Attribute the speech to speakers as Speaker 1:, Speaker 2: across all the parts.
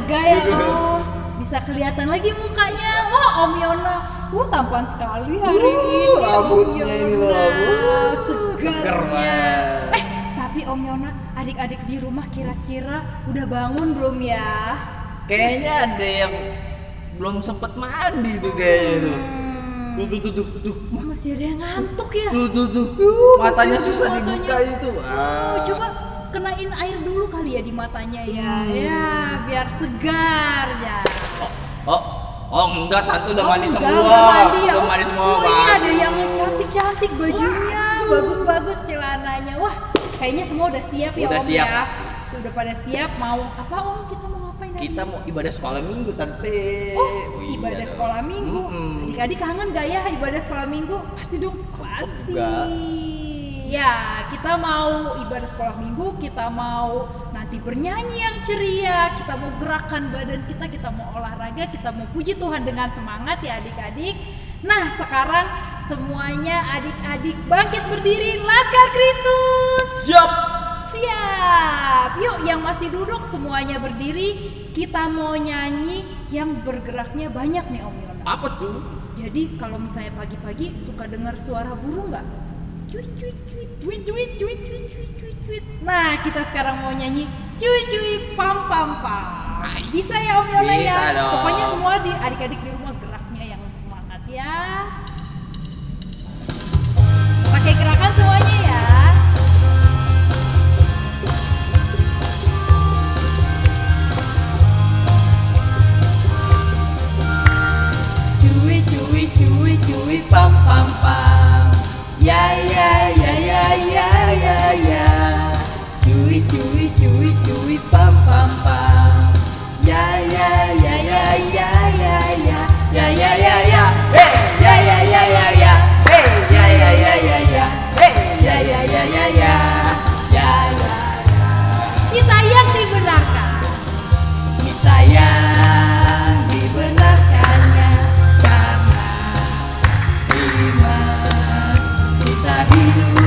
Speaker 1: lega ya. Oh, bisa kelihatan lagi mukanya. Wah, Om Yona, tampan sekali hari ini.
Speaker 2: Rambutnya ini loh,
Speaker 1: seger
Speaker 2: banget.
Speaker 1: Tapi Om Yona, adik-adik di rumah kira-kira udah bangun belum ya?
Speaker 2: Kayaknya ada yang belum sempet mandi tuh kayaknya tuh. Tuh.
Speaker 1: Masih ada yang ngantuk ya?
Speaker 2: Tuh. Matanya susah dibuka itu.
Speaker 1: Coba kenain air dulu kali ya di matanya ya. Ya, biar segar ya.
Speaker 2: Oh enggak, tante udah mandi semua.
Speaker 1: Udah mandi ya.
Speaker 2: Udah mandi semua.
Speaker 1: Iya, ada yang cantik-cantik bajunya, bagus-bagus celananya. Wah, kayaknya semua udah siap ya
Speaker 2: Udah
Speaker 1: Om
Speaker 2: siap,
Speaker 1: ya.
Speaker 2: pasti.
Speaker 1: Sudah pada siap mau apa Om? Kita mau ngapain?
Speaker 2: Kita mau ibadah sekolah minggu tante.
Speaker 1: Ibadah sekolah minggu. Adik-adik kangen gak ya ibadah sekolah minggu? Pasti dong. Pasti. Ya, kita mau ibadah sekolah minggu, kita mau nanti bernyanyi yang ceria, kita mau gerakan badan kita mau olahraga, kita mau puji Tuhan dengan semangat ya adik-adik. Nah, sekarang semuanya adik-adik bangkit berdiri, Laskar Kristus. Siap. Yuk, yang masih duduk semuanya berdiri, kita mau nyanyi yang bergeraknya banyak nih Om Yona.
Speaker 2: Apa tuh?
Speaker 1: Jadi kalau misalnya pagi-pagi suka dengar suara burung nggak? Cuit. Nah, kita sekarang mau nyanyi cuy pam. Bisa ya Om Yona ya?
Speaker 2: Bisa dong.
Speaker 1: Pokoknya semua adik-adik di rumah geraknya yang semangat ya. Pakai gerakan semuanya ya.
Speaker 2: Cuy pam. Ya. Cuy pam. Ya.
Speaker 1: Kita yang dibenarkan.
Speaker 2: Kita yang dibenarkannya karena iman. Kita hidup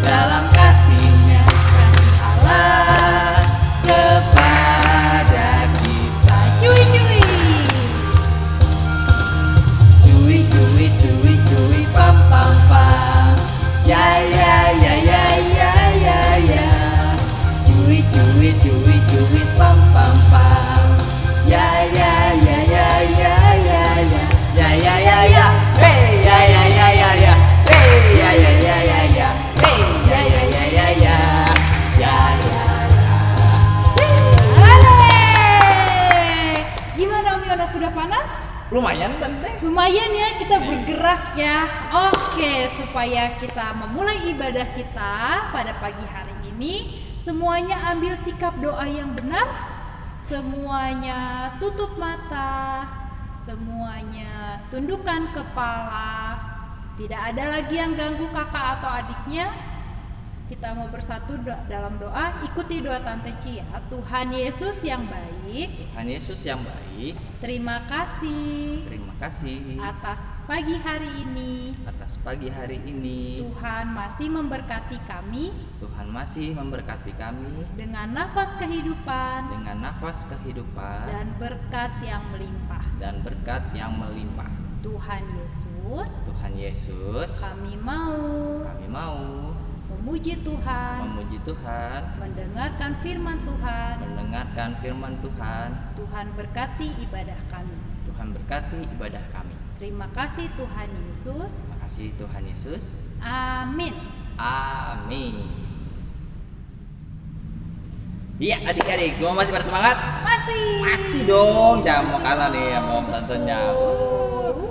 Speaker 2: dalam kasih-Nya, kasih Allah kepada kita.
Speaker 1: Cuy.
Speaker 2: Cuy pam. Ya. Cuy pam. Ya. Hey ya.
Speaker 1: Gimana Om Yona, sudah panas?
Speaker 2: Lumayan tante.
Speaker 1: Lumayan ya, kita bergerak ya. Oke, supaya kita memulai ibadah kita pada pagi hari ini, semuanya ambil sikap doa yang benar. Semuanya tutup mata. Semuanya tundukkan kepala. Tidak ada lagi yang ganggu kakak atau adiknya. Kita mau bersatu dalam doa. Ikuti doa Tante Cia. Tuhan Yesus yang baik,
Speaker 2: Tuhan Yesus yang baik,
Speaker 1: terima kasih atas pagi hari ini. Tuhan masih memberkati kami dengan nafas kehidupan dan berkat yang melimpah. Tuhan Yesus, kami mau memuji Tuhan, mendengarkan firman Tuhan. Tuhan berkati ibadah kami. Terima kasih Tuhan Yesus. Amin.
Speaker 2: Iya adik-adik, semua masih pada semangat? Masih dong, jangan mau kalah nih sama Om Tantenya.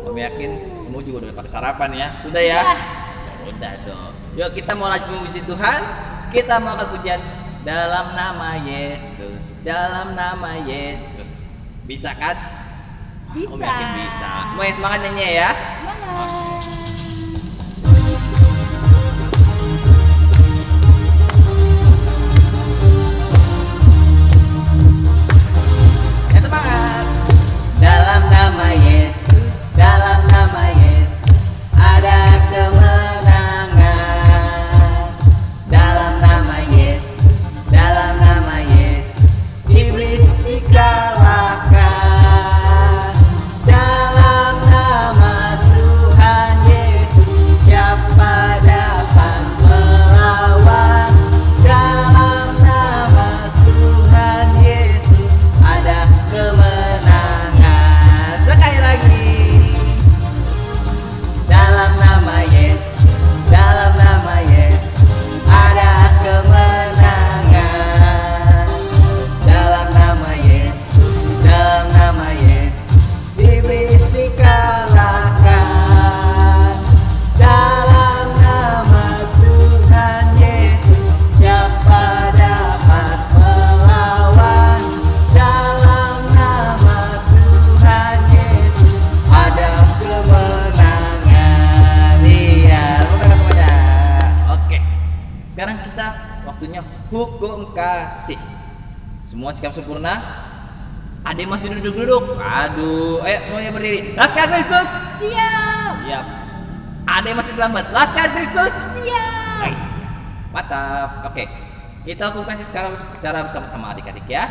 Speaker 2: Om yakin semua juga udah pada sarapan ya? Sudah ya? Sudah dong. Yuk kita mau lanjut memuji Tuhan. Kita mau angkat pujian dalam nama Yesus. Bisa kan?
Speaker 1: Bisa.
Speaker 2: Om yakin bisa. Semuanya semangat nyanyi ya.
Speaker 1: Semangat.
Speaker 2: Semangat. Dalam nama Yesus ada kemenangan. Dalam nama Yesus iblis dikalah. kasih. Semua sikap sempurna. Ada yang masih duduk-duduk? Aduh, ayo semuanya berdiri. Laskar Kristus.
Speaker 1: Siap.
Speaker 2: Siap. Ada yang masih terlambat? Laskar Kristus.
Speaker 1: Siap.
Speaker 2: Mantap. Oke. Kita hukum kasih sekarang secara bersama-sama adik-adik ya.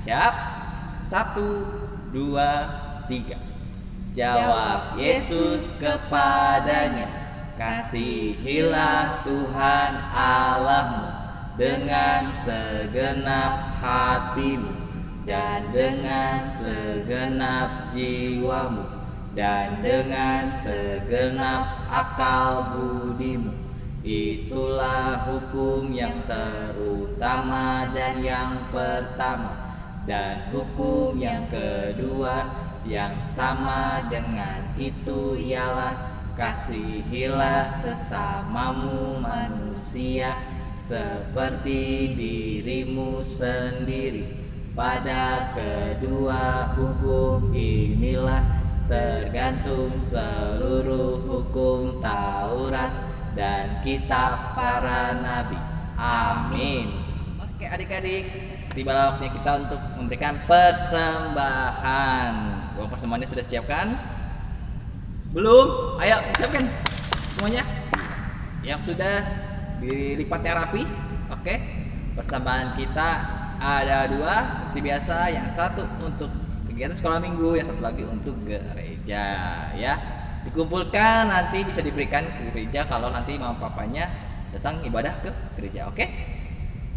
Speaker 2: Siap. 1, 2, 3. Jawab Yesus kepadanya, kasihilah Tuhan Allahmu dengan segenap hatimu dan dengan segenap jiwamu dan dengan segenap akal budimu. Itulah hukum yang terutama dan yang pertama. Dan hukum yang kedua yang sama dengan itu ialah kasihilah sesamamu manusia seperti dirimu sendiri. Pada kedua hukum inilah tergantung seluruh hukum Taurat dan kitab para nabi. Amin. Oke adik-adik, tibalah waktunya kita untuk memberikan persembahan. Uang persembahannya sudah siapkan? Belum? Ayo siapkan semuanya. Yang sudah dilipatnya rapi. Oke. Persembahan kita ada 2 seperti biasa. Yang satu untuk kegiatan sekolah minggu, yang satu lagi untuk gereja ya. Dikumpulkan nanti bisa diberikan ke gereja kalau nanti mama papanya datang ibadah ke gereja. Oke?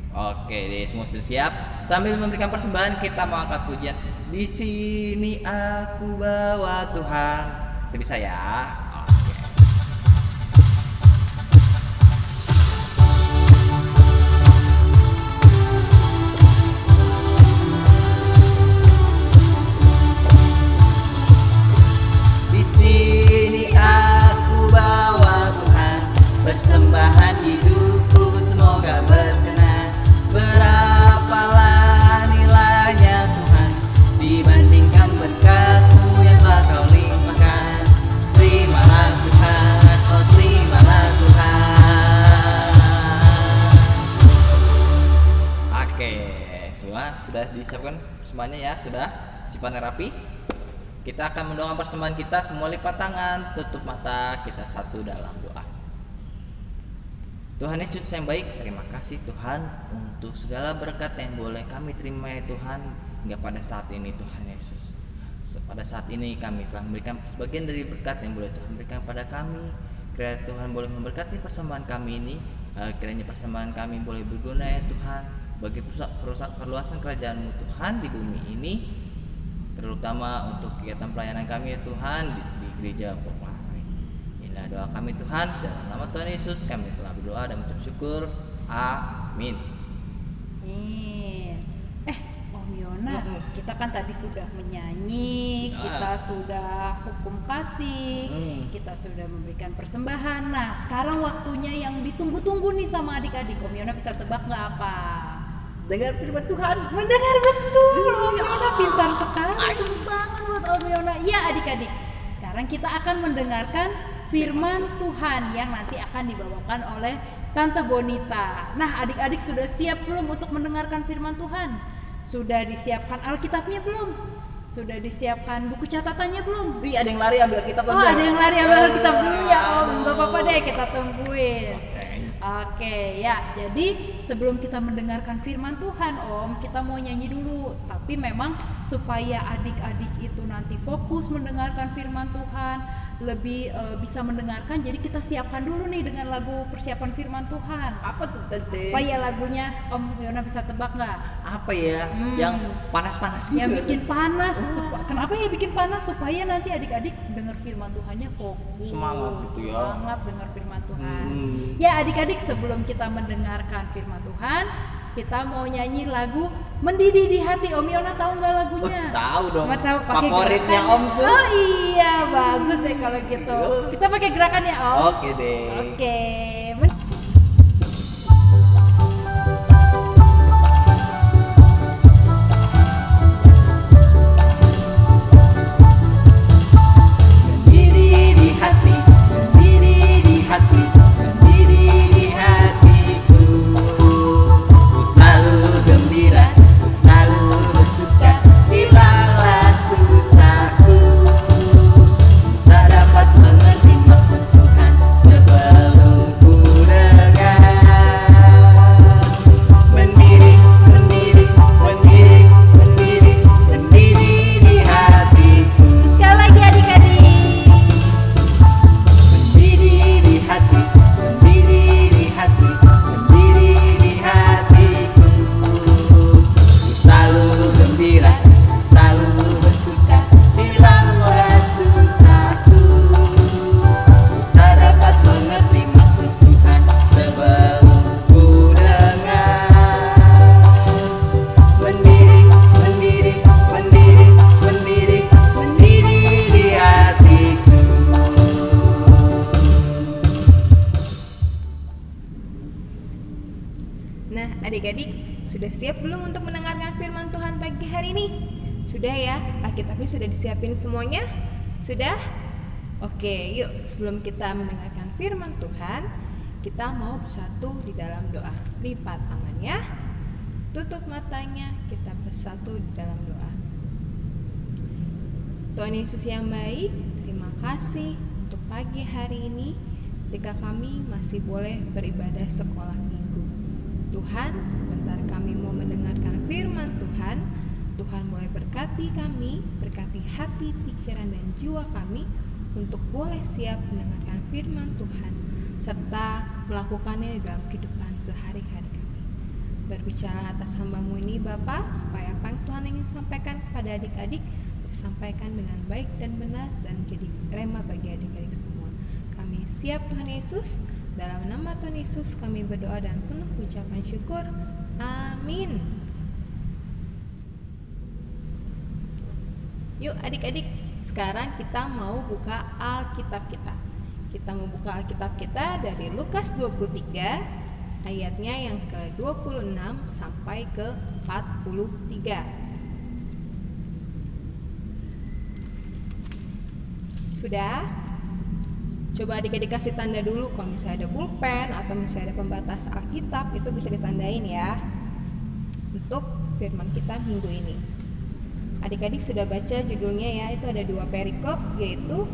Speaker 2: Oke deh, semua sudah siap. Sambil memberikan persembahan kita mau angkat pujian. Di sini aku bawa Tuhan. Bisa ya. Oke. Di sini aku bawa Tuhan, persembahan hidupku semoga berkenan. Berapalah nilainya Tuhan dibandingkan berkat-Mu yang telah Kau limpahkan. Terimalah Tuhan, oh terimalah Tuhan. Oke, semua sudah disiapkan persembahannya ya, sudah simpan rapi. Kita akan mendoakan persembahan kita, semua lipat tangan, tutup mata, kita satu dalam doa. Tuhan Yesus yang baik, terima kasih Tuhan untuk segala berkat yang boleh kami terima ya Tuhan hingga pada saat ini Tuhan Yesus. Pada saat ini kami telah memberikan sebagian dari berkat yang boleh Tuhan berikan pada kami. Kiranya Tuhan boleh memberkati persembahan kami ini. Kiranya persembahan kami boleh berguna ya Tuhan bagi perluasan kerajaan-Mu Tuhan di bumi ini, terutama untuk kegiatan pelayanan kami ya Tuhan di gereja Pokla. Inilah doa kami Tuhan, dalam nama Tuhan Yesus kami telah berdoa dan mengucap syukur. Amin.
Speaker 1: Om Yona, kita kan tadi sudah menyanyi, kita sudah hukum kasih, kita sudah memberikan persembahan. Nah, sekarang waktunya yang ditunggu-tunggu nih sama adik-adik. Om Yona bisa tebak nggak apa?
Speaker 2: Dengar firman Tuhan.
Speaker 1: Mendengar betul. Om Yona pintar sekali. Tepuk tangan buat Om Yona. Iya adik-adik. Sekarang kita akan mendengarkan firman Tuhan yang nanti akan dibawakan oleh Tante Bonita. Nah, adik-adik sudah siap belum untuk mendengarkan firman Tuhan? Sudah disiapkan Alkitabnya belum? Sudah disiapkan buku catatannya belum?
Speaker 2: Iya, ada yang lari ambil kitab.
Speaker 1: Oh, ada yang lari ambil Alkitab dulu ya Om. Gak apa-apa deh, kita tungguin. Oke, ya. Jadi sebelum kita mendengarkan firman Tuhan, Om, kita mau nyanyi dulu. Tapi memang supaya adik-adik itu nanti fokus mendengarkan firman Tuhan, lebih bisa mendengarkan. Jadi kita siapkan dulu nih dengan lagu persiapan firman Tuhan.
Speaker 2: Apa tuh Tante?
Speaker 1: Apa ya lagunya? Om Yona bisa tebak nggak?
Speaker 2: Apa ya? Yang panas-panas gitu.
Speaker 1: Yang bikin panas. Kenapa ya bikin panas? Supaya nanti adik-adik dengar firman Tuhannya fokus.
Speaker 2: Semangat gitu ya.
Speaker 1: Semangat dengar firman Tuhan. Ya adik-adik, sebelum kita mendengarkan firman Tuhan, kita mau nyanyi lagu Mendidih di Hati. Om Yona tahu nggak lagunya?
Speaker 2: Tahu dong.
Speaker 1: Tahu,
Speaker 2: favoritnya Om tuh.
Speaker 1: Oh iya, bagus deh kalau gitu. Kita pakai gerakan ya Om.
Speaker 2: Oke deh.
Speaker 1: Oke.
Speaker 2: Selalu
Speaker 3: Sudah siap belum untuk mendengarkan firman Tuhan pagi hari ini? Sudah ya? Alkitabnya sudah disiapin semuanya? Sudah? Oke, yuk sebelum kita mendengarkan firman Tuhan, kita mau bersatu di dalam doa. Lipat tangannya, tutup matanya, kita bersatu di dalam doa. Tuhan Yesus yang baik, terima kasih untuk pagi hari ini ketika kami masih boleh beribadah sekolah minggu. Tuhan, sebentar kami mau mendengarkan firman Tuhan. Tuhan boleh berkati kami, berkati hati, pikiran, dan jiwa kami untuk boleh siap mendengarkan firman Tuhan serta melakukannya dalam kehidupan sehari-hari kami. Berbicara atas hamba-Mu ini Bapa, supaya apa yang Tuhan ingin sampaikan pada adik-adik disampaikan dengan baik dan benar dan menjadi rema bagi adik-adik semua. Kami siap Tuhan Yesus. Dalam nama Tuhan Yesus kami berdoa dan penuh ucapan syukur. Amin. Yuk adik-adik, sekarang kita mau buka Alkitab kita. Kita mau buka Alkitab kita dari Lukas 23 ayatnya yang ke-26 sampai ke 43. Sudah? Coba adik-adik kasih tanda dulu kalau misalnya ada pulpen atau misalnya ada pembatas Alkitab, itu bisa ditandain ya untuk firman kita minggu ini. Adik-adik sudah baca judulnya ya, itu ada 2 perikop, yaitu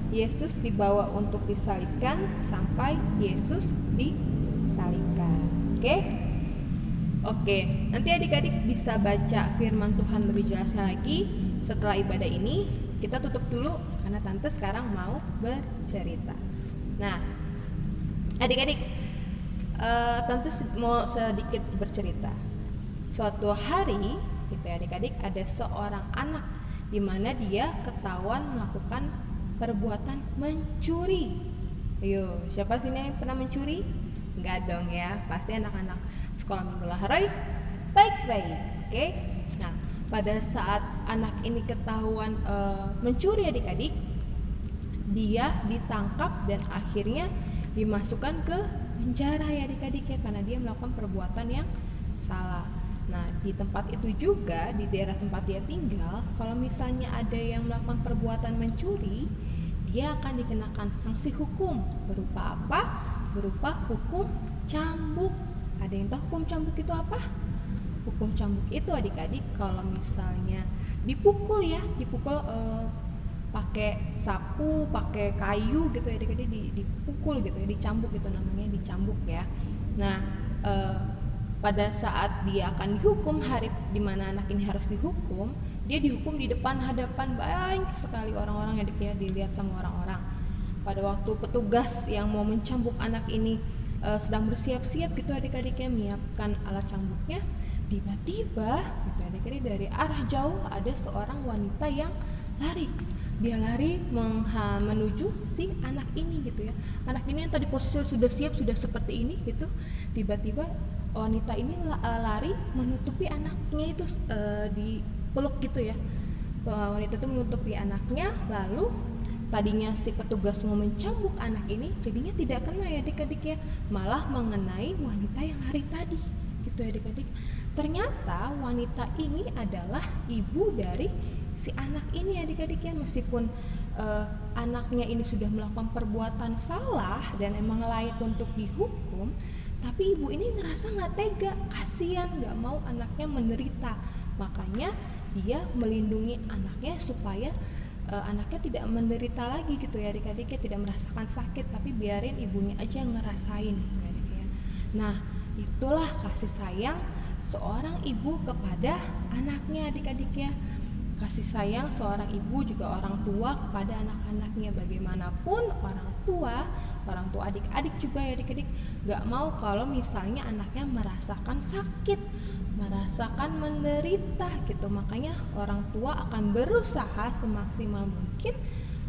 Speaker 3: Yesus dibawa untuk disalibkan sampai Yesus disalibkan. Oke, nanti adik-adik bisa baca firman Tuhan lebih jelasnya lagi setelah ibadah ini. Kita tutup dulu karena tante sekarang mau bercerita. Nah, adik-adik, tante mau sedikit bercerita. Suatu hari, gitu ya adik-adik, ada seorang anak di mana dia ketahuan melakukan perbuatan mencuri. Ayo, siapa sini yang pernah mencuri? Enggak dong ya, pasti anak-anak sekolah Minggu Laharoy baik-baik. Oke. Nah, pada saat anak ini ketahuan mencuri adik-adik, dia ditangkap dan akhirnya dimasukkan ke penjara ya adik-adik ya, karena dia melakukan perbuatan yang salah. Nah, di tempat itu juga, di daerah tempat dia tinggal, kalau misalnya ada yang melakukan perbuatan mencuri, dia akan dikenakan sanksi hukum. Berupa apa? Berupa hukum cambuk. Ada yang tahu hukum cambuk itu apa? Hukum cambuk itu adik-adik kalau misalnya dipukul ya, dipukul pakai sapu, pakai kayu gitu ya adik-adik, dipukul gitu ya, dicambuk gitu namanya, dicambuk ya. Nah, pada saat dia akan dihukum, hari dimana anak ini harus dihukum, dia dihukum di depan hadapan banyak sekali orang-orang yang dilihat sama orang-orang. Pada waktu petugas yang mau mencambuk anak ini sedang bersiap-siap gitu adik-adiknya, menyiapkan alat cambuknya, tiba-tiba gitu adik-adik, dari arah jauh ada seorang wanita yang lari. Dia lari menuju si anak ini gitu ya. Anak ini yang tadi posisinya sudah siap, sudah seperti ini gitu, tiba-tiba wanita ini lari menutupi anaknya itu, dipeluk gitu ya. Wanita itu menutupi anaknya, lalu tadinya si petugas mau mencambuk anak ini, jadinya tidak kena ya adik-adik ya, malah mengenai wanita yang lari tadi gitu ya adik-adik. Ternyata wanita ini adalah ibu dari si anak ini adik-adik ya. Meskipun anaknya ini sudah melakukan perbuatan salah dan emang layak untuk dihukum, tapi ibu ini ngerasa gak tega, kasihan, gak mau anaknya menderita. Makanya dia melindungi anaknya supaya anaknya tidak menderita lagi gitu ya adik-adik ya, tidak merasakan sakit, tapi biarin ibunya aja ngerasain gitu ya adik ya. Nah, itulah kasih sayang seorang ibu kepada anaknya adik-adik ya. Kasih sayang seorang ibu juga orang tua kepada anak-anaknya. Bagaimanapun orang tua adik-adik juga ya adik-adik, gak mau kalau misalnya anaknya merasakan sakit, merasakan menderita gitu. Makanya orang tua akan berusaha semaksimal mungkin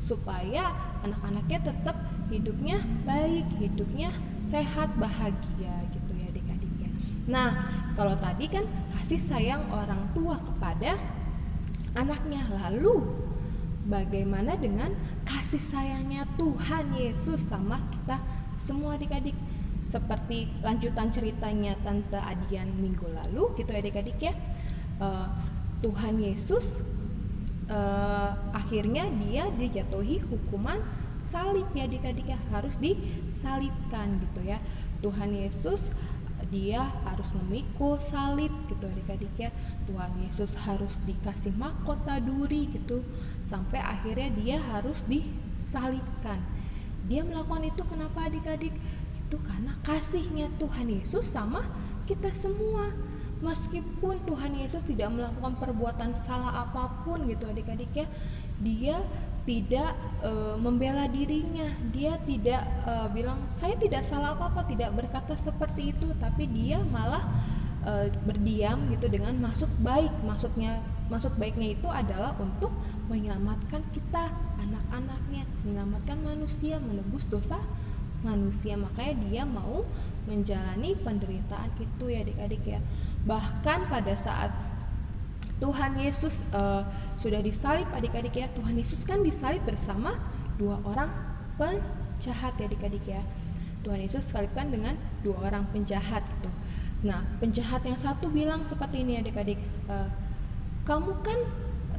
Speaker 3: supaya anak-anaknya tetap hidupnya baik, hidupnya sehat, bahagia gitu ya adik-adik ya. Nah, kalau tadi kan kasih sayang orang tua kepada anaknya, lalu bagaimana dengan kasih sayangnya Tuhan Yesus sama kita semua adik-adik? seperti lanjutan ceritanya Tante Adian minggu lalu gitu adik-adik ya, Tuhan Yesus akhirnya dia dijatuhi hukuman salib ya adik-adik ya, harus disalibkan gitu ya. Tuhan Yesus dia harus memikul salib gitu adik-adik ya. Tuhan Yesus harus dikasih mahkota duri gitu, sampai akhirnya dia harus disalibkan. Dia melakukan itu kenapa adik-adik? Itu karena kasihnya Tuhan Yesus sama kita semua. Meskipun Tuhan Yesus tidak melakukan perbuatan salah apapun gitu adik-adik ya, dia tidak membela dirinya, dia tidak bilang saya tidak salah apa-apa, tidak berkata seperti itu, tapi dia malah berdiam gitu dengan maksud baik. Maksud baiknya itu adalah untuk menyelamatkan kita, anak-anaknya, menyelamatkan manusia, menebus dosa manusia. Makanya dia mau menjalani penderitaan itu ya adik-adik ya. Bahkan pada saat Tuhan Yesus sudah disalib adik-adik ya, Tuhan Yesus kan disalib bersama 2 orang penjahat ya adik-adik ya. Tuhan Yesus disalibkan dengan 2 orang penjahat gitu. Nah, penjahat yang satu bilang seperti ini adik-adik, kamu kan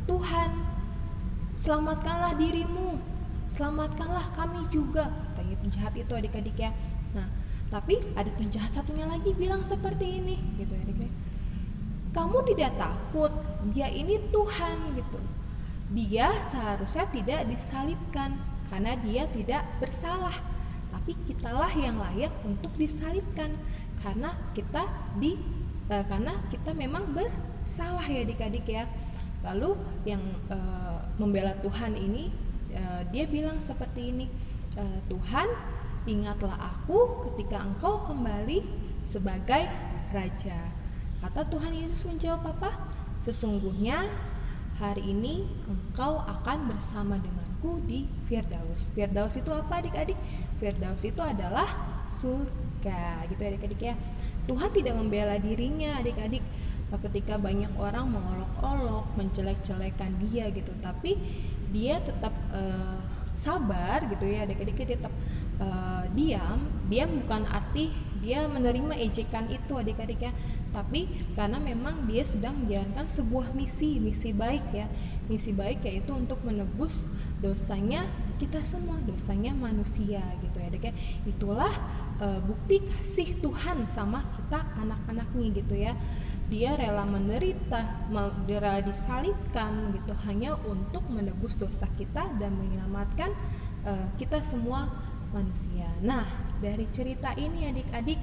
Speaker 3: Tuhan, selamatkanlah dirimu, selamatkanlah kami juga, katanya penjahat itu adik-adik ya. Nah, tapi ada penjahat satunya lagi bilang seperti ini gitu adik-adik, kamu tidak takut, dia ini Tuhan gitu, dia seharusnya tidak disalibkan karena dia tidak bersalah, tapi kitalah yang layak untuk disalibkan karena kita memang bersalah ya adik-adik ya. Lalu yang membela Tuhan ini dia bilang seperti ini, Tuhan, ingatlah aku ketika engkau kembali sebagai raja. Kata Tuhan Yesus menjawab apa? Sesungguhnya hari ini engkau akan bersama denganku di Firdaus. Firdaus itu apa adik-adik? Firdaus itu adalah surga gitu adik-adik ya. Tuhan tidak membela dirinya adik-adik ketika banyak orang mengolok-olok, menjelek-jelekan dia gitu, tapi dia tetap sabar gitu ya adik-adik, tetap diam bukan arti dia menerima ejekan itu adik-adik ya, tapi karena memang dia sedang menjalankan sebuah misi baik ya. Misi baik yaitu untuk menebus dosanya kita semua, dosanya manusia gitu ya adik ya. Itulah bukti kasih Tuhan sama kita anak-anaknya gitu ya. Dia rela menderita, rela disalibkan gitu hanya untuk menebus dosa kita dan menyelamatkan kita semua manusia. Nah, dari cerita ini adik-adik,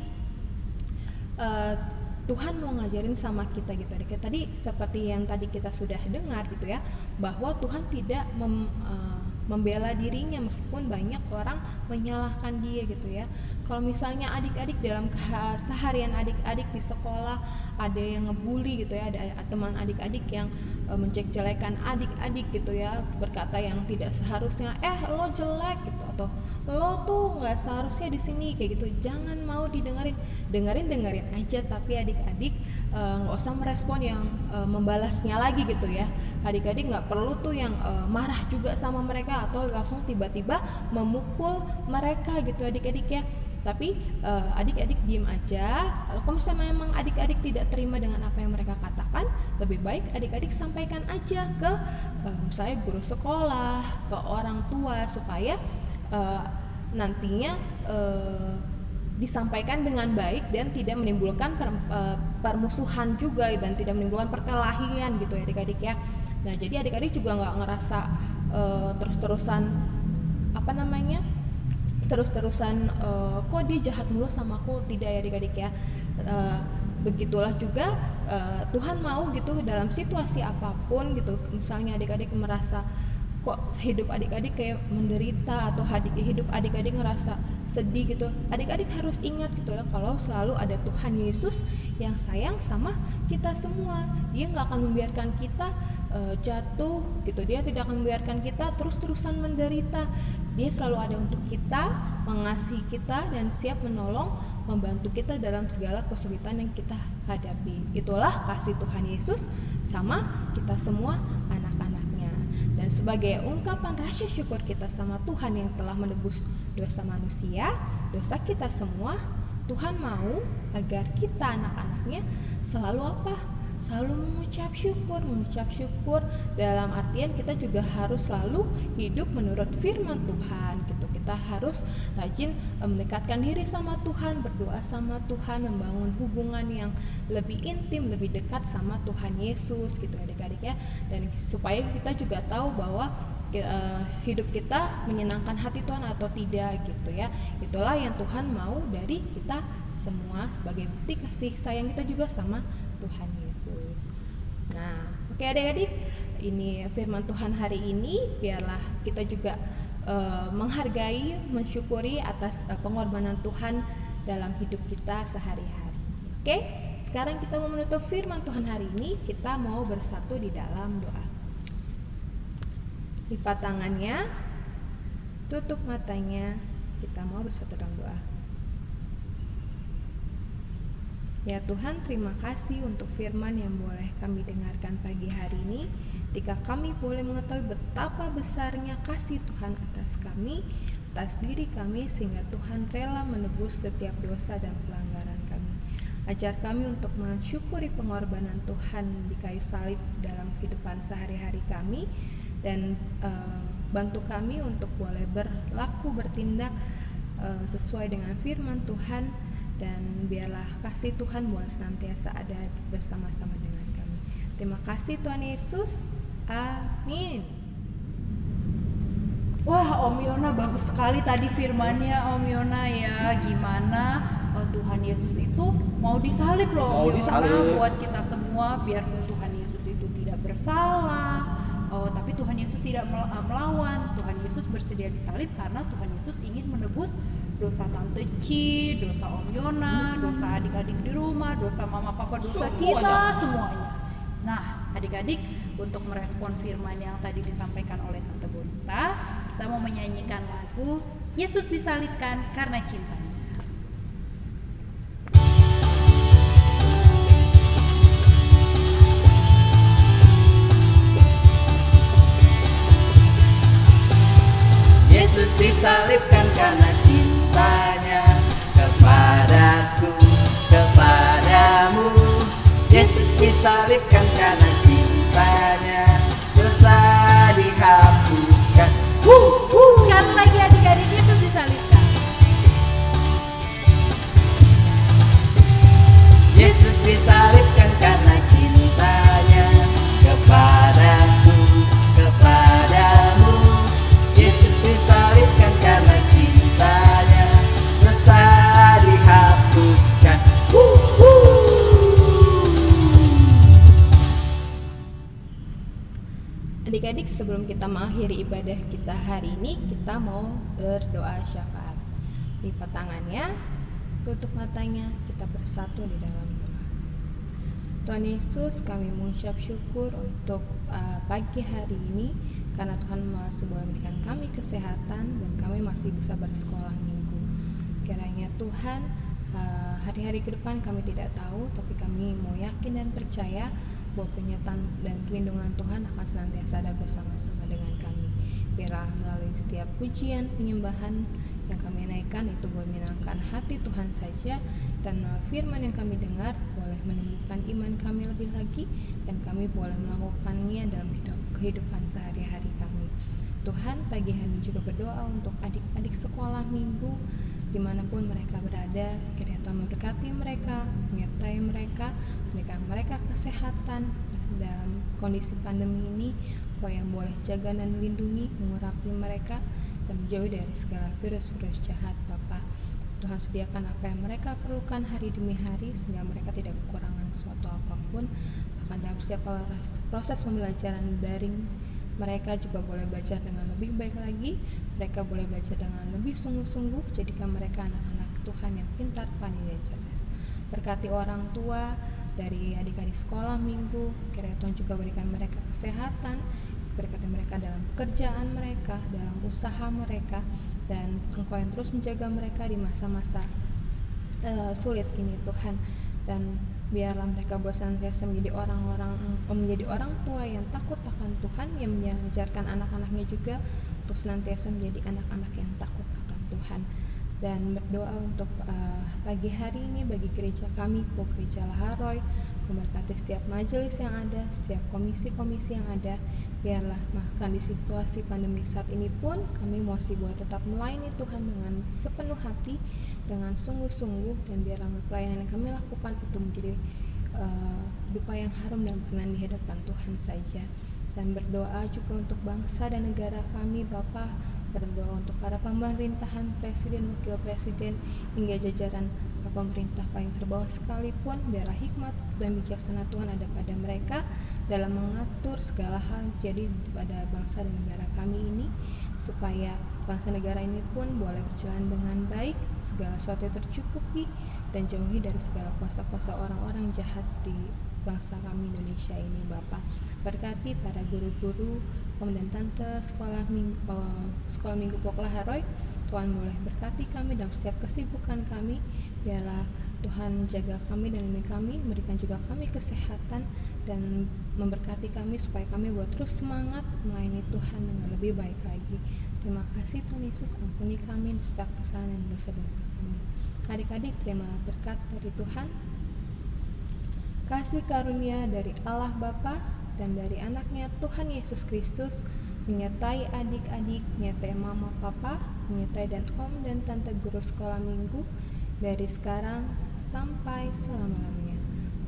Speaker 3: Tuhan mau ngajarin sama kita gitu adik. Tadi seperti yang tadi kita sudah dengar gitu ya, bahwa Tuhan tidak membela dirinya meskipun banyak orang menyalahkan dia gitu ya. Kalau misalnya adik-adik dalam seharian adik-adik di sekolah ada yang ngebully gitu ya, ada teman adik-adik yang menjelek-jelekan adik-adik gitu ya, berkata yang tidak seharusnya, lo jelek gitu, atau lo tuh nggak seharusnya di sini kayak gitu. Jangan mau dengerin aja, tapi adik-adik nggak usah merespon yang membalasnya lagi gitu ya. Adik-adik nggak perlu tuh yang marah juga sama mereka atau langsung tiba-tiba memukul mereka gitu adik-adik ya. Tapi adik-adik diem aja. Kalau misalnya memang adik-adik tidak terima dengan apa yang mereka katakan, lebih baik adik-adik sampaikan aja ke misalnya guru sekolah, ke orang tua, supaya nantinya disampaikan dengan baik dan tidak menimbulkan permusuhan juga dan tidak menimbulkan perkelahian gitu ya adik-adik ya. Nah, jadi adik-adik juga nggak ngerasa terus-terusan kok dia jahat mulu sama aku, tidak ya adik-adik ya. Begitulah juga Tuhan mau gitu dalam situasi apapun gitu. Misalnya adik-adik merasa kok hidup adik-adik kayak menderita atau hidup adik-adik ngerasa sedih gitu, adik-adik harus ingat gitu lah, kalau selalu ada Tuhan Yesus yang sayang sama kita semua. Dia nggak akan membiarkan kita jatuh gitu, dia tidak akan membiarkan kita terus-terusan menderita. Dia selalu ada untuk kita, mengasihi kita, dan siap menolong, membantu kita dalam segala kesulitan yang kita hadapi. Itulah kasih Tuhan Yesus sama kita semua anak-anaknya. Dan sebagai ungkapan rasa syukur kita sama Tuhan yang telah menebus dosa manusia, dosa kita semua, Tuhan mau agar kita anak-anaknya selalu apa? Selalu mengucap syukur dalam artian kita juga harus selalu hidup menurut firman Tuhan gitu. Kita harus rajin mendekatkan diri sama Tuhan, berdoa sama Tuhan, membangun hubungan yang lebih intim, lebih dekat sama Tuhan Yesus gitu adik-adik ya. Dan supaya kita juga tahu bahwa hidup kita menyenangkan hati Tuhan atau tidak gitu ya. Itulah yang Tuhan mau dari kita semua sebagai bukti kasih sayang kita juga sama Tuhan Yesus. Nah, oke adik-adik, ini firman Tuhan hari ini. Biarlah kita juga menghargai, mensyukuri atas pengorbanan Tuhan dalam hidup kita sehari-hari. Oke, sekarang kita mau menutup firman Tuhan hari ini. Kita mau bersatu di dalam doa. Lipat tangannya, tutup matanya, kita mau bersatu dalam doa. Ya Tuhan, terima kasih untuk firman yang boleh kami dengarkan pagi hari ini. Ketika kami boleh mengetahui betapa besarnya kasih Tuhan atas kami, atas diri kami, sehingga Tuhan rela menebus setiap dosa dan pelanggaran kami. Ajar kami untuk mensyukuri pengorbanan Tuhan di kayu salib dalam kehidupan sehari-hari kami, dan bantu kami untuk boleh berlaku, bertindak sesuai dengan firman Tuhan. Dan biarlah kasih Tuhan boleh senantiasa ada bersama-sama dengan kami. Terima kasih Tuhan Yesus. Amin.
Speaker 1: Wah, Om Yona bagus sekali tadi firmannya Om Yona ya. Gimana Tuhan Yesus itu mau disalib loh Om Yona buat kita semua, biarpun Tuhan Yesus itu tidak bersalah. Tapi Tuhan Yesus tidak melawan. Tuhan Yesus bersedia disalib karena Tuhan Yesus ingin menebus dosa Tante Ci, dosa Om Yona, dosa adik-adik di rumah, dosa mama papa, dosa kita semuanya. Nah, adik-adik, untuk merespon firman yang tadi disampaikan oleh Tante Bonita, kita mau menyanyikan lagu Yesus disalibkan karena cintanya.
Speaker 2: Yesus disalibkan karena cintanya kepadaku, kepadamu. Yesus disalibkan karena cintanya, dosa dihapuskan.
Speaker 1: Sekali lagi adik-adik, Yesus disalibkan.
Speaker 2: Yesus disalibkan karena cintanya kepadaku, kepadamu. Yesus disalibkan karena cintanya, dosa dihapuskan.
Speaker 3: Adik-adik, sebelum kita mengakhiri ibadah kita hari ini, kita mau berdoa syafaat. Lipat tangannya, tutup matanya, kita bersatu di dalam doa. Tuhan Yesus, kami mengucap syukur untuk pagi hari ini, karena Tuhan masih boleh memberikan kami kesehatan dan kami masih bisa bersekolah minggu. Kiranya Tuhan, hari-hari ke depan kami tidak tahu, tapi kami mau yakin dan percaya bahwa penyertaan dan perlindungan Tuhan akan senantiasa ada bersama-sama dengan kami. Biarlah melalui setiap pujian, penyembahan yang kami naikkan itu boleh menyenangkan hati Tuhan saja, dan firman yang kami dengar boleh menumbuhkan iman kami lebih lagi, dan kami boleh melakukannya dalam kehidupan sehari-hari kami. Tuhan, pagi hari ini juga berdoa untuk adik-adik sekolah minggu dimanapun mereka berada. Kiranya Tuhan memberkati mereka, menyertai mereka, memberikan mereka kesehatan dalam kondisi pandemi ini, Kau yang boleh jaga dan melindungi, mengurapi mereka dan menjauhi dari segala virus-virus jahat. Bapa, Tuhan sediakan apa yang mereka perlukan hari demi hari, sehingga mereka tidak kekurangan suatu apapun. Bahkan dalam setiap proses pembelajaran daring, mereka juga boleh belajar dengan lebih baik lagi. Mereka boleh belajar dengan lebih sungguh-sungguh. Jadikan mereka anak-anak Tuhan yang pintar, pandai, dan cerdas. Berkati orang tua dari adik-adik sekolah minggu. Kiranya Tuhan juga berikan mereka kesehatan, berkati mereka dalam pekerjaan mereka, dalam usaha mereka, dan Engkau yang terus menjaga mereka di masa-masa sulit ini Tuhan. Dan biarlah mereka senantiasa menjadi orang tua yang takut akan Tuhan, yang mengajarkan anak-anaknya juga untuk senantiasa menjadi anak-anak yang takut akan Tuhan. dan berdoa untuk pagi hari ini bagi gereja kami, Gereja Laharoy. Memberkati setiap majelis yang ada, setiap komisi-komisi yang ada. Biarlah bahkan di situasi pandemi saat ini pun kami masih boleh tetap melayani Tuhan dengan sepenuh hati, dengan sungguh-sungguh, dan biarlah pelayanan yang kami lakukan itu menjadi dupa yang harum dan berkenan di hadapan Tuhan saja. Dan berdoa juga untuk bangsa dan negara kami, Bapa. Berdoa untuk para pemerintahan, presiden, wakil presiden, hingga jajaran pemerintah paling terbawah sekalipun. Biarlah hikmat dan bijaksana Tuhan ada pada mereka dalam mengatur segala hal jadi pada bangsa dan negara kami ini, supaya bangsa negara ini pun boleh berjalan dengan baik, segala sesuatu tercukupi, dan jauhi dari segala kuasa-kuasa orang-orang jahat di bangsa kami Indonesia ini, Bapak. Berkati para guru-guru, om dan tante sekolah minggu Pok Laharoy. Tuhan boleh berkati kami dalam setiap kesibukan kami. Biarlah Tuhan jaga kami dan lindungi kami, memberikan juga kami kesehatan dan memberkati kami supaya kami boleh terus semangat melayani Tuhan dengan lebih baik lagi. Terima kasih Tuhan Yesus, ampuni kami setiap kesalahan dan dosa-dosa kami. Adik-adik, terimalah berkat dari Tuhan, kasih karunia dari Allah Bapa dan dari anaknya Tuhan Yesus Kristus menyertai adik-adik, menyertai mama papa, menyertai dan om dan tante guru sekolah minggu dari sekarang sampai selama-lamanya.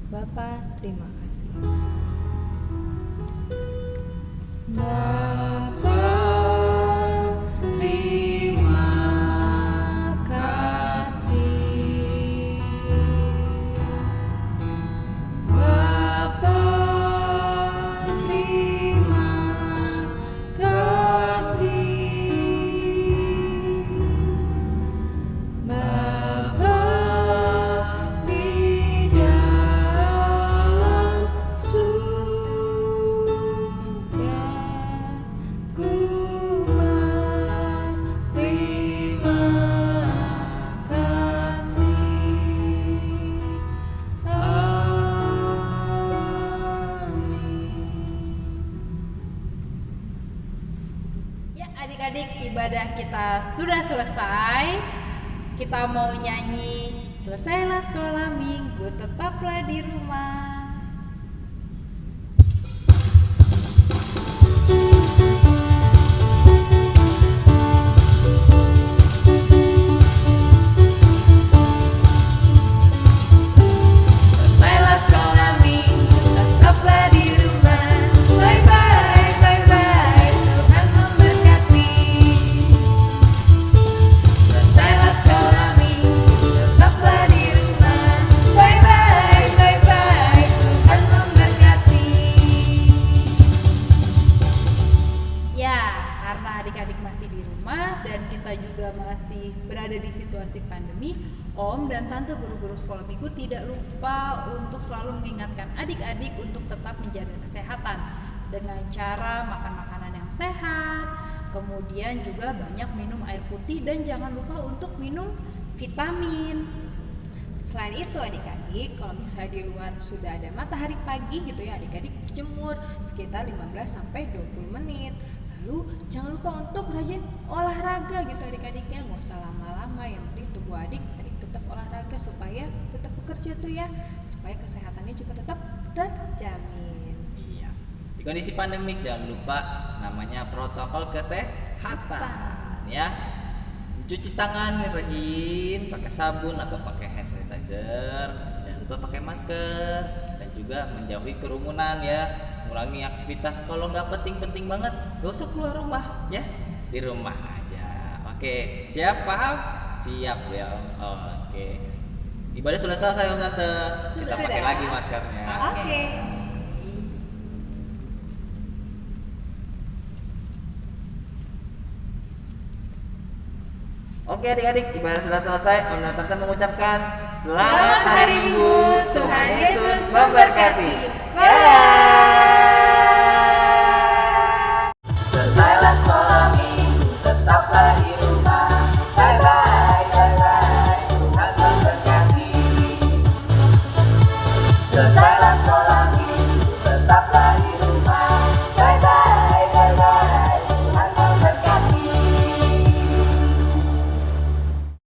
Speaker 3: Bapa, terima kasih. Bapa, terima kasih. Bapa, terima kasih. Bapa di dalam surga, ku berterima kasih.
Speaker 1: Ya adik-adik, ibadah kita sudah selesai. Kita mau nyanyi selesailah sekolah minggu, tetaplah di rumah. Selesailah sekolah minggu, tetaplah di rumah. Bye bye, bye bye, Tuhan memberkati. Selesailah sekolah minggu, tetaplah di rumah. Bye bye, bye bye, Tuhan memberkati. Ya, karena adik-adik masih di rumah dan kita juga masih berada di situasi pandemi, Om dan Tante guru-guru sekolah minggu tidak lupa untuk selalu mengingatkan adik-adik untuk tetap menjaga kesehatan dengan cara makan makanan yang sehat, kemudian juga banyak minum air putih dan jangan lupa untuk minum vitamin.
Speaker 3: Selain itu adik-adik, kalau misalnya di luar sudah ada matahari pagi gitu ya, adik-adik jemur sekitar 15 sampai 20 menit. Lalu jangan lupa untuk rajin olahraga gitu adik-adiknya, nggak usah lama-lama, yang penting tubuh adik tetap olahraga supaya tetap bekerja tuh ya, supaya kesehatannya juga tetap terjamin.
Speaker 2: Iya. Di kondisi pandemik jangan lupa namanya protokol kesehatan ya. Cuci tangan rajin, pakai sabun atau pakai hand sanitizer, jangan lupa pakai masker dan juga menjauhi kerumunan ya. Kurangi aktivitas kalau nggak penting-penting banget, gak usah keluar rumah ya, di rumah aja. Oke, siap, paham? Siap ya. Oke. Ibadah sudah selesai Om Tante. Kita pakai lagi maskernya.
Speaker 1: Oke.
Speaker 2: Oke adik-adik, ibadah sudah selesai. Om dan Tante mengucapkan
Speaker 1: Selamat hari Minggu, Tuhan Yesus memberkati.
Speaker 2: Dadah.